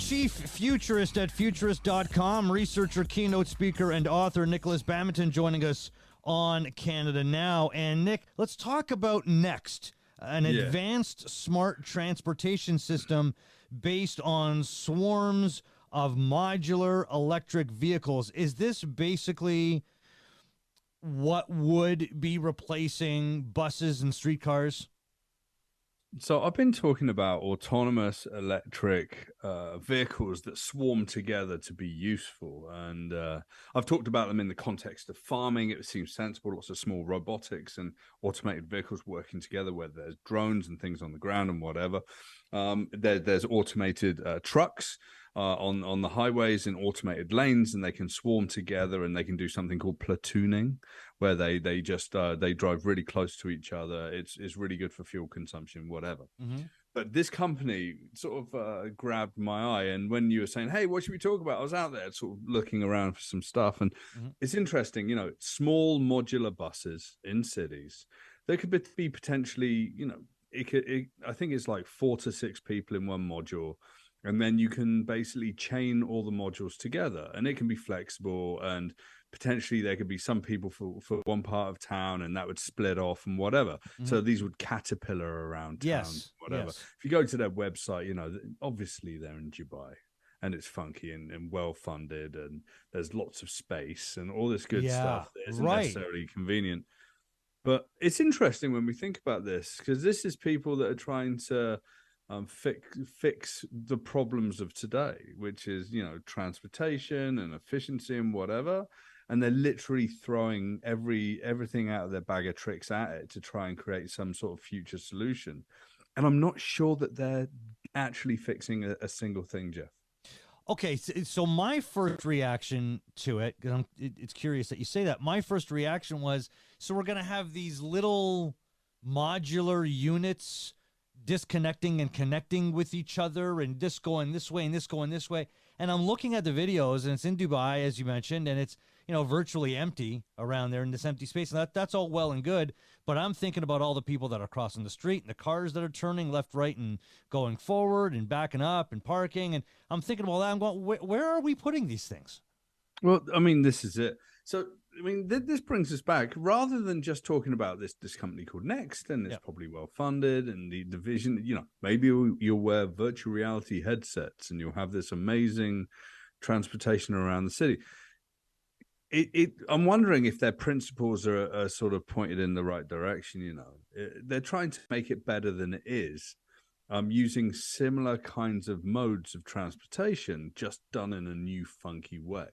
Chief Futurist at Futurist.com, researcher, keynote speaker, and author Nikolas Badminton joining us on Canada Now. And Nick, let's talk about Next, an advanced smart transportation system based on swarms of modular electric vehicles. Is this basically what would be replacing buses and streetcars? So I've been talking about autonomous electric vehicles that swarm together to be useful. And I've talked about them in the context of farming. It seems sensible, lots of small robotics and automated vehicles working together, where there's drones and things on the ground and whatever. There's automated trucks on the highways in automated lanes, and they can swarm together, and they can do something called platooning, where they drive really close to each other. It's really good for fuel consumption, whatever. But this company sort of grabbed my eye, and when you were saying, hey, what should we talk about, I was out there sort of looking around for some stuff, and it's interesting, you know, small modular buses in cities. There could be potentially, you know, I think it's like 4 to 6 people in one module. And then you can basically chain all the modules together, and it can be flexible, and potentially there could be some people for one part of town, and that would split off and whatever. So these would caterpillar around town, whatever. If you go to their website, you know, obviously they're in Dubai, and it's funky and well-funded, and there's lots of space and all this good stuff that isn't necessarily convenient. But it's interesting when we think about this, because this is people that are trying to fix the problems of today, which is, you know, transportation and efficiency and whatever, and they're literally throwing everything out of their bag of tricks at it to try and create some sort of future solution. And I'm not sure that they're actually fixing a single thing, Jeff. Okay, so my first reaction to it, because it's curious that you say that, my first reaction was, so we're going to have these little modular units disconnecting and connecting with each other, and this going this way and this going this way. And I'm looking at the videos, and it's in Dubai, as you mentioned, and it's, you know, virtually empty around there in this empty space. And that's all well and good, but I'm thinking about all the people that are crossing the street and the cars that are turning left, right, and going forward and backing up and parking. And I'm thinking about that. I'm going, where are we putting these things? Well, I mean, this is it. So, I mean, this brings us back, rather than just talking about this company called Next, and it's probably well funded, and the vision, you know, maybe you'll wear virtual reality headsets and you'll have this amazing transportation around the city. I'm wondering if their principles are sort of pointed in the right direction. You know, they're trying to make it better than it is. Using similar kinds of modes of transportation, just done in a new funky way.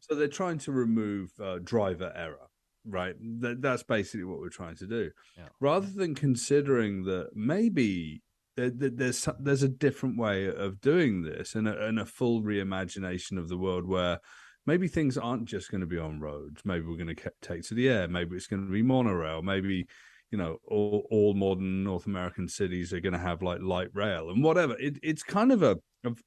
So they're trying to remove driver error, right? That's basically what we're trying to do. Rather than considering that maybe there's a different way of doing this, and a full reimagination of the world, where maybe things aren't just going to be on roads. Maybe we're going to take to the air. Maybe it's going to be monorail. Maybe, you know, all modern North American cities are going to have like light rail and whatever. It's kind of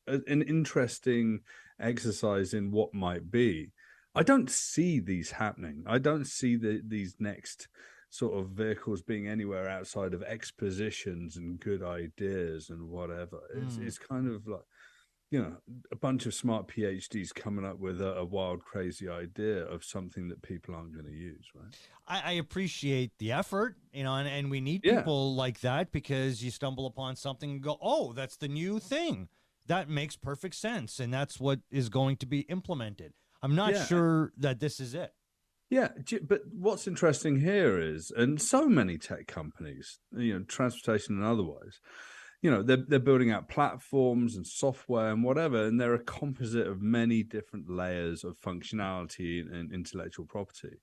an interesting exercise in what might be. I don't see these happening. I don't see these next sort of vehicles being anywhere outside of expositions and good ideas and whatever. It's kind of like, you know, a bunch of smart PhDs coming up with a wild, crazy idea of something that people aren't going to use, right? I appreciate the effort, you know, and we need people like that, because you stumble upon something and go, oh, that's the new thing. That makes perfect sense, and that's what is going to be implemented. I'm not sure that this is it. Yeah, but what's interesting here is, and so many tech companies, you know, transportation and otherwise, you know, they're building out platforms and software and whatever, and they're a composite of many different layers of functionality and intellectual property.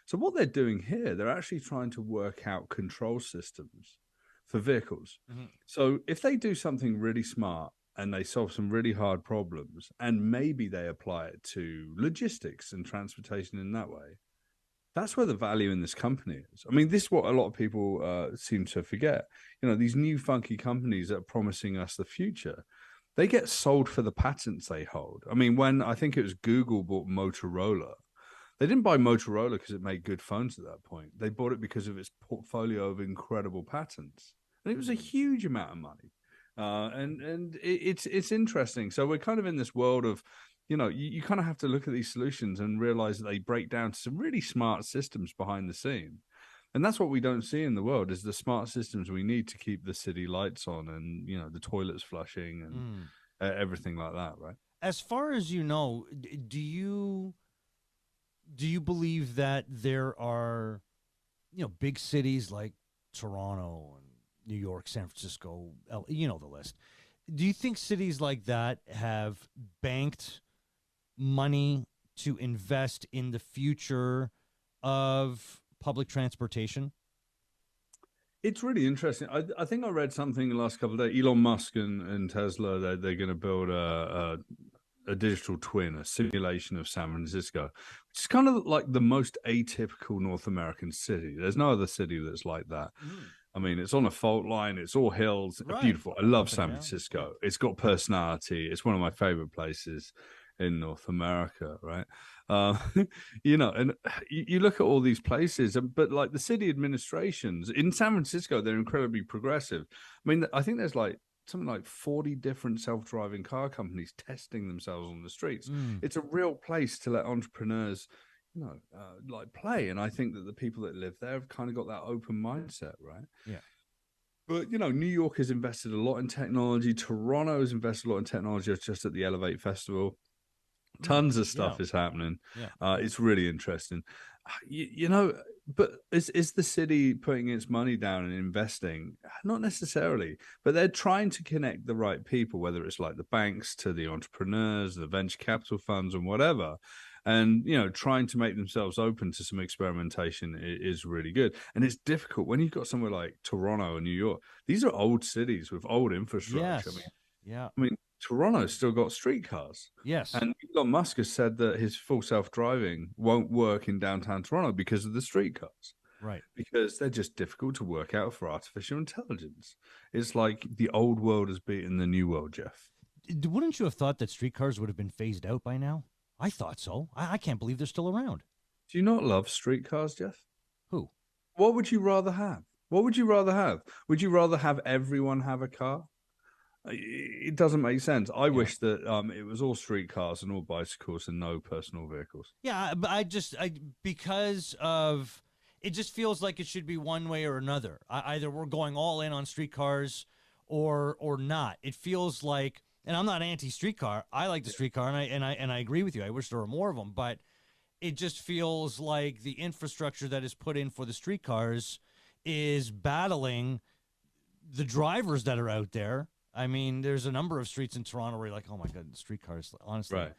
So what they're doing here, they're actually trying to work out control systems for vehicles. So if they do something really smart and they solve some really hard problems, and maybe they apply it to logistics and transportation in that way, that's where the value in this company is. I mean, this is what a lot of people seem to forget. You know, these new funky companies that are promising us the future, they get sold for the patents they hold. I mean, when I think it was Google bought Motorola, they didn't buy Motorola because it made good phones at that point. They bought it because of its portfolio of incredible patents. And it was a huge amount of money. It's interesting. So we're kind of in this world of, you kind of have to look at these solutions and realize that they break down to some really smart systems behind the scene. And that's what we don't see in the world, is the smart systems we need to keep the city lights on and, the toilets flushing and everything like that, right? As far as you know, do you believe that there are, big cities like Toronto and New York, San Francisco, the list. Do you think cities like that have banked money to invest in the future of public transportation? It's really interesting. I think I read something the last couple of days. Elon Musk and Tesla, they're going to build a digital twin, a simulation of San Francisco, which is kind of like the most atypical North American city. There's no other city that's like that. I mean, it's on a fault line. It's all hills. Right. Beautiful. I love San Francisco. Yeah. It's got personality. It's one of my favorite places in North America, right? And you look at all these places, but like the city administrations in San Francisco, they're incredibly progressive. I mean, I think there's something like 40 different self-driving car companies testing themselves on the streets. It's a real place to let entrepreneurs play. And I think that the people that live there have kind of got that open mindset, right? Yeah. But, New York has invested a lot in technology. Toronto has invested a lot in technology just at the Elevate Festival. Tons of stuff is happening. Yeah. It's really interesting. But is the city putting its money down and investing? Not necessarily, but they're trying to connect the right people, whether it's like the banks to the entrepreneurs, the venture capital funds and whatever. And, trying to make themselves open to some experimentation is really good. And it's difficult when you've got somewhere like Toronto and New York. These are old cities with old infrastructure. Yes. I mean, Toronto's still got streetcars. Yes. And Elon Musk has said that his full self-driving won't work in downtown Toronto because of the streetcars. Right. Because they're just difficult to work out for artificial intelligence. It's like the old world has beaten the new world, Jeff. Wouldn't you have thought that streetcars would have been phased out by now? I thought so. I can't believe they're still around. Do you not love streetcars, Jeff? Who? What would you rather have? What would you rather have? Would you rather have everyone have a car? It doesn't make sense. I wish that it was all streetcars and all bicycles and no personal vehicles. Yeah, but because of it just feels like it should be one way or another. Either we're going all in on streetcars or not. It feels like, and I'm not anti-streetcar. I like the streetcar, and I agree with you. I wish there were more of them, but it just feels like the infrastructure that is put in for the streetcars is battling the drivers that are out there. I mean, there's a number of streets in Toronto where you're like, oh my God, streetcars, honestly. Right.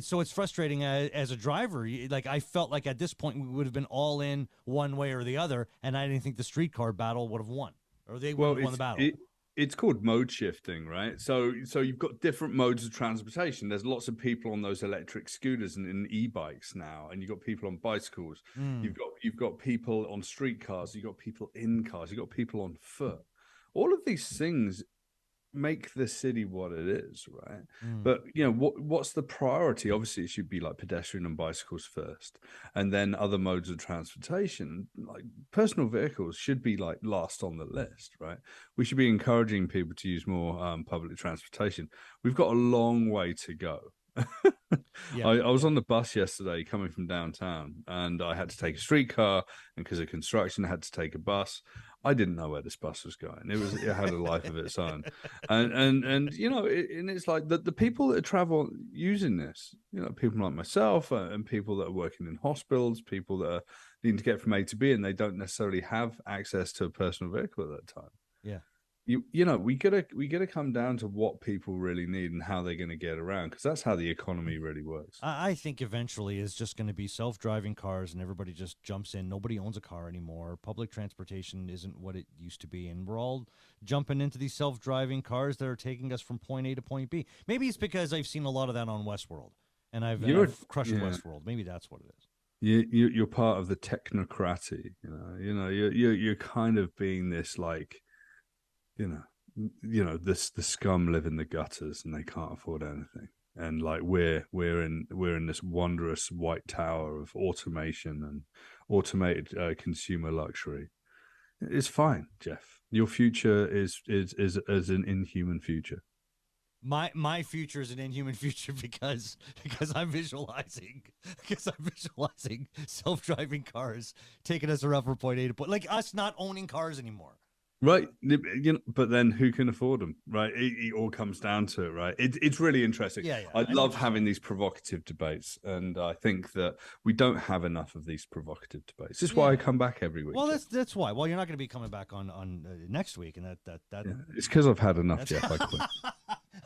So it's frustrating as a driver. Like, I felt like at this point we would have been all in one way or the other, and I didn't think the streetcar battle would have won, or they would have won the battle. It's called mode shifting, right? So you've got different modes of transportation. There's lots of people on those electric scooters and e-bikes now, and you've got people on bicycles. You've got people on streetcars. You've got people in cars. You've got people on foot. All of these things make the city what it is, right? But what's the priority? Obviously, it should be like pedestrian and bicycles first, and then other modes of transportation. Like personal vehicles should be like last on the list, right? We should be encouraging people to use more public transportation. We've got a long way to go. I was on the bus yesterday coming from downtown, and I had to take a streetcar, and because of construction I had to take a bus. I didn't know where this bus was going. It had a life of its own, and it's like the people that travel using this, people like myself and people that are working in hospitals, people that are needing to get from A to B, and they don't necessarily have access to a personal vehicle at that time. Yeah. We gotta come down to what people really need and how they're going to get around, because that's how the economy really works. I think eventually it's just going to be self-driving cars, and everybody just jumps in. Nobody owns a car anymore. Public transportation isn't what it used to be, and we're all jumping into these self-driving cars that are taking us from point A to point B. Maybe it's because I've seen a lot of that on Westworld, and I've crushed Westworld. Maybe that's what it is. You're part of the technocracy. You're kind of being this like. The scum live in the gutters and they can't afford anything, and like we're in this wondrous white tower of automation and automated consumer luxury. It's fine, Jeff. Your future is an inhuman future. My future is an inhuman future because I'm visualizing self-driving cars taking us around from point A to point, like us not owning cars anymore. Right, but then who can afford them? Right, it all comes down to it. Right, it's really interesting. Yeah, I love having these provocative debates, and I think that we don't have enough of these provocative debates. This is why I come back every week. Well, that's why. Well, you're not going to be coming back on next week, and that yeah, it's because I've had enough, Jeff. I quit.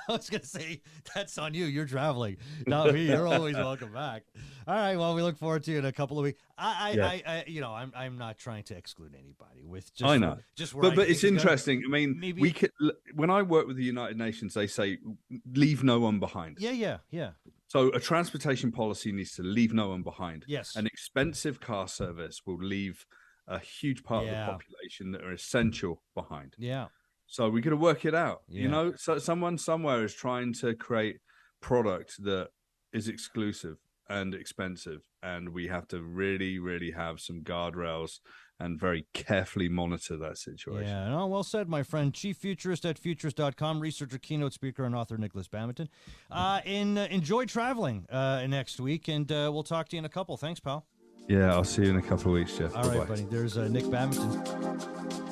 I was gonna say that's on you. You're traveling, not me. You're always welcome back. All right. Well, we look forward to it in a couple of weeks. I'm not trying to exclude anybody with just. I know. But it's interesting. I mean, maybe we could. When I work with the United Nations, they say leave no one behind. Yeah. So a transportation policy needs to leave no one behind. Yes. An expensive car service will leave a huge part of the population that are essential behind. Yeah. So we got to work it out. Yeah. So someone somewhere is trying to create product that is exclusive and expensive, and we have to really, really have some guardrails and very carefully monitor that situation. Yeah, no, well said, my friend. Chief Futurist at futurist.com, researcher, keynote speaker, and author Nikolas Badminton. Enjoy traveling next week, and we'll talk to you in a couple. Thanks, pal. Yeah, I'll see you in a couple of weeks, Jeff. All right, buddy. There's Nick Badminton.